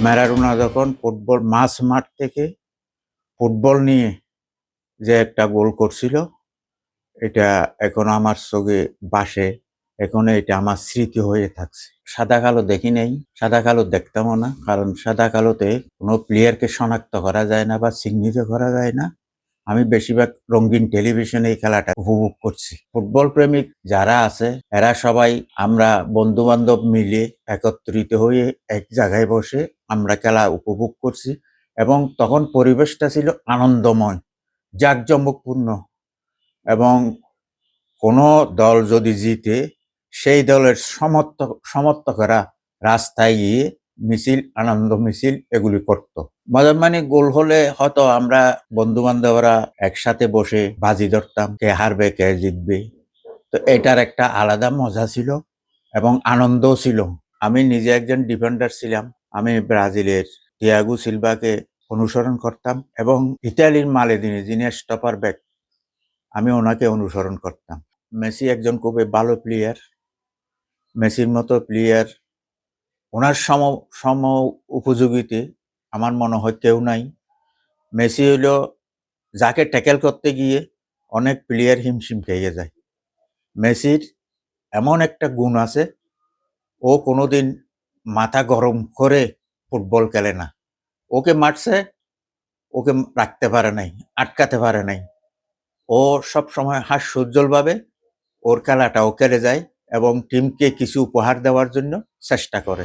Maradona যখন football মাঠ থেকে ফুটবল নিয়ে যে একটা গোল করছিল, এটা এখনো আমার চোখে ভাসে। এখনো এটা আমার স্মৃতি হয়ে থাকছে। সাদা কালো দেখি নাই, সাদা কালো দেখতামও না, কারণ সাদা কালোতে কোনো প্লেয়ারকে শনাক্ত করা যায় না বা চিহ্নিত করা যায় না। আমি বেশিরভাগ রঙিন টেলিভিশনে এই খেলাটা উপভোগ করছি। ফুটবল প্রেমিক যারা আছে এরা সবাই আমরা বন্ধু বান্ধব মিলে একত্রিত হয়ে এক জায়গায় বসে আমরা খেলা উপভোগ করছি, এবং তখন পরিবেশটা ছিল আনন্দময়, জাঁকজমকপূর্ণ। এবং কোনো দল যদি জিতে সেই দলের সমর্থকেরা রাস্তায় গিয়ে মিছিল, আনন্দ মিছিল এগুলি করত। মানে গোল হলে হয়তো আমরা বন্ধু বান্ধবরা একসাথে বসে বাজি ধরতাম, কে হারবে কে জিতবে। তো এটার একটা আলাদা মজা ছিল এবং আনন্দও ছিল। আমি নিজে একজন ডিফেন্ডার ছিলাম। আমি ব্রাজিলের তিয়াগো সিলভাকে অনুসরণ করতাম এবং ইতালির মালেদিনি, যিনি স্টপার ব্যাক, আমি ওনাকে অনুসরণ করতাম। মেসি একজন খুবই ভালো প্লেয়ার। মেসির মতো প্লেয়ার, ওনার সম উপযোগীতে আমার মনে হয় কেউ নাই। মেসি হইল যাকে ট্যাকেল করতে গিয়ে অনেক প্লেয়ার হিমশিম খেয়ে যায়। মেসির এমন একটা গুণ আছে, ও কোনোদিন মাথা গরম করে ফুটবল খেলে না। ওকে মারছে, ওকে রাখতে পারে নাই, আটকাতে পারে নাই। ও সবসময় হাস্যোজ্জ্বলভাবে ওর খেলাটা ও খেলে যায় এবং টিমকে কিছু উপহার দেওয়ার জন্য চেষ্টা করে।